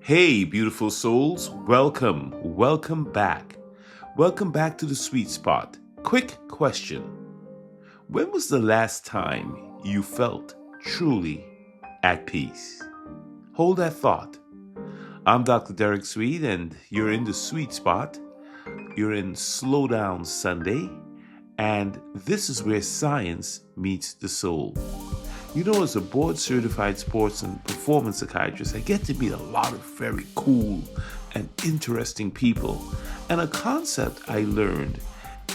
Hey, beautiful souls, welcome back. Welcome back to the sweet spot. Quick question. When was the last time you felt truly at peace? Hold that thought. I'm Dr. Derek Sweet, and you're in the sweet spot. You're in Slow Down Sunday, and this is where science meets the soul. You know, as a board-certified sports and performance psychiatrist, I get to meet a lot of very cool and interesting people. And a concept I learned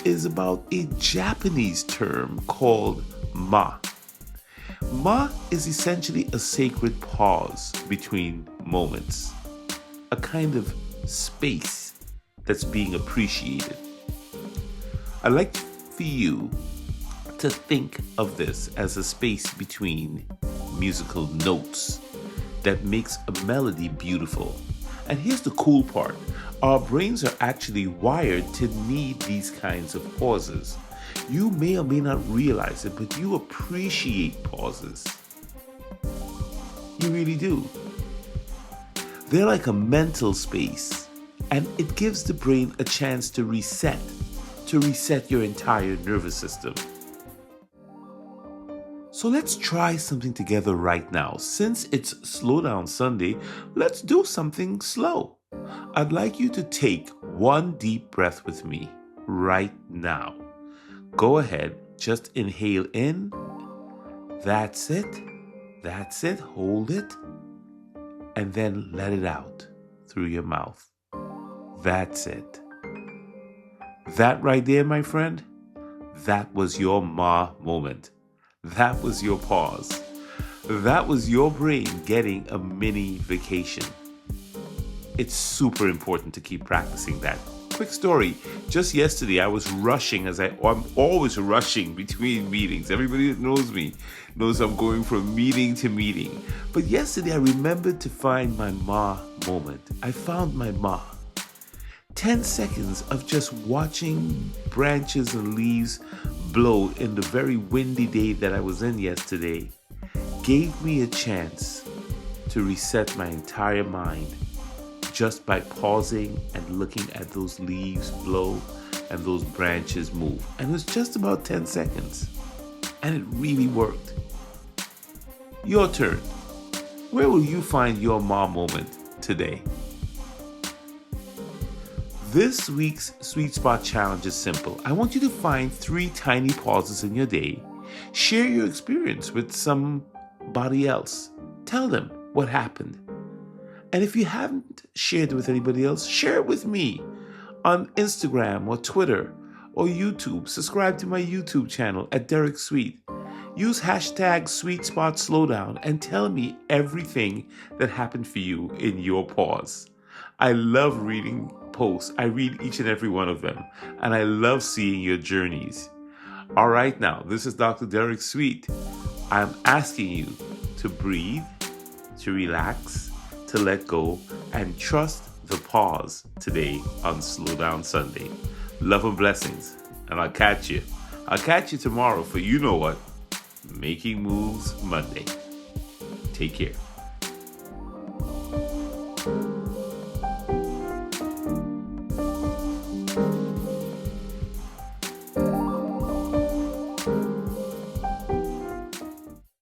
is about a Japanese term called ma. Ma is essentially a sacred pause between moments, a kind of space that's being appreciated. I'd like for you to think of this as a space between musical notes that makes a melody beautiful. And here's the cool part. Our brains are actually wired to need these kinds of pauses. You may or may not realize it, but you appreciate pauses. You really do. They're like a mental space, and it gives the brain a chance to reset your entire nervous system. So let's try something together right now. Since it's Slow Down Sunday, let's do something slow. I'd like you to take one deep breath with me right now. Go ahead, just inhale in. That's it. Hold it. And then let it out through your mouth. That's it. That right there, my friend, that was your ma moment. That was your pause. That was your brain getting a mini vacation. It's super important to keep practicing that. Quick story. Just yesterday, I was rushing I'm always rushing between meetings. Everybody that knows me knows I'm going from meeting to meeting. But yesterday, I remembered to find my ma moment. I found my ma. 10 seconds of just watching branches and leaves blow in the very windy day that I was in yesterday gave me a chance to reset my entire mind just by pausing and looking at those leaves blow and those branches move. And it was just about 10 seconds. And it really worked. Your turn. Where will you find your ma moment today? This week's Sweet Spot Challenge is simple. I want you to find 3 tiny pauses in your day. Share your experience with somebody else. Tell them what happened. And if you haven't shared it with anybody else, share it with me on Instagram or Twitter or YouTube. Subscribe to my YouTube channel at Derek Sweet. Use hashtag SweetSpotSlowdown and tell me everything that happened for you in your pause. I love reading posts. I read each and every one of them, and I love seeing your journeys. All right, now, this is Dr. Derek Sweet. I'm asking you to breathe, to relax, to let go, and trust the pause today on Slow Down Sunday. Love and blessings, and I'll catch you. I'll catch you tomorrow for you know what? Making Moves Monday. Take care.